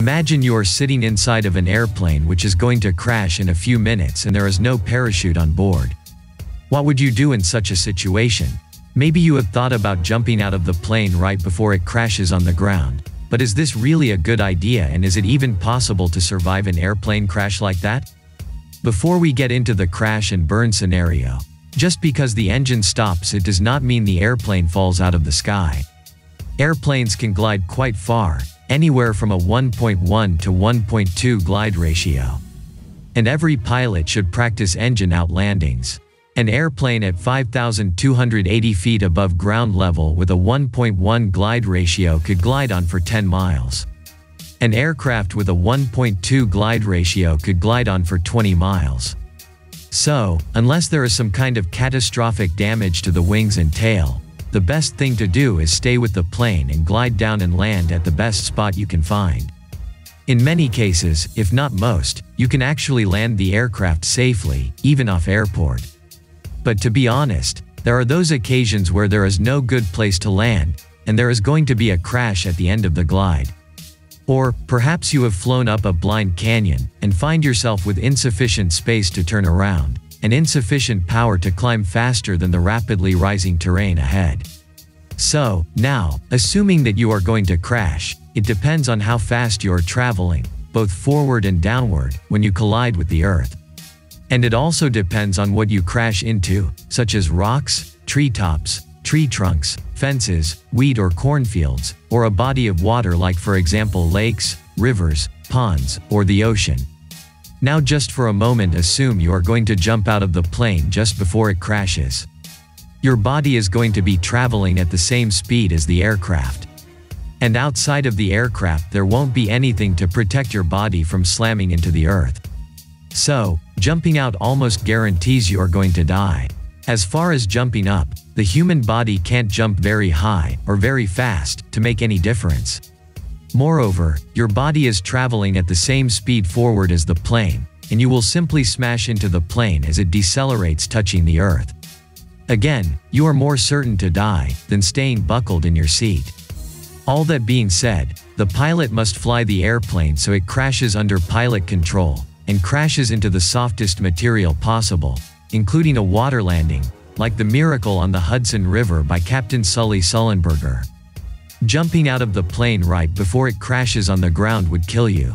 Imagine you are sitting inside of an airplane which is going to crash in a few minutes and there is no parachute on board. What would you do in such a situation? Maybe you have thought about jumping out of the plane right before it crashes on the ground. But is this really a good idea, and is it even possible to survive an airplane crash like that? Before we get into the crash and burn scenario, just because the engine stops, it does not mean the airplane falls out of the sky. Airplanes can glide quite far, anywhere from a 1.1 to 1.2 glide ratio. And every pilot should practice engine out landings. An airplane at 5,280 feet above ground level with a 1.1 glide ratio could glide on for 10 miles. An aircraft with a 1.2 glide ratio could glide on for 20 miles. So, unless there is some kind of catastrophic damage to the wings and tail, the best thing to do is stay with the plane and glide down and land at the best spot you can find. In many cases, if not most, you can actually land the aircraft safely, even off airport. But to be honest, there are those occasions where there is no good place to land, and there is going to be a crash at the end of the glide. Or, perhaps you have flown up a blind canyon, and find yourself with insufficient space to turn around, and insufficient power to climb faster than the rapidly rising terrain ahead. So, now, assuming that you are going to crash, it depends on how fast you are traveling, both forward and downward, when you collide with the earth. And it also depends on what you crash into, such as rocks, treetops, tree trunks, fences, wheat or cornfields, or a body of water like, for example, lakes, rivers, ponds, or the ocean. Now just for a moment assume you are going to jump out of the plane just before it crashes. Your body is going to be traveling at the same speed as the aircraft. And outside of the aircraft there won't be anything to protect your body from slamming into the earth. So, jumping out almost guarantees you are going to die. As far as jumping up, the human body can't jump very high or very fast to make any difference. Moreover, your body is traveling at the same speed forward as the plane, and you will simply smash into the plane as it decelerates, touching the earth. Again, you are more certain to die than staying buckled in your seat. All that being said, the pilot must fly the airplane so it crashes under pilot control, and crashes into the softest material possible, including a water landing, like the miracle on the Hudson River by Captain Sully Sullenberger. Jumping out of the plane right before it crashes on the ground would kill you.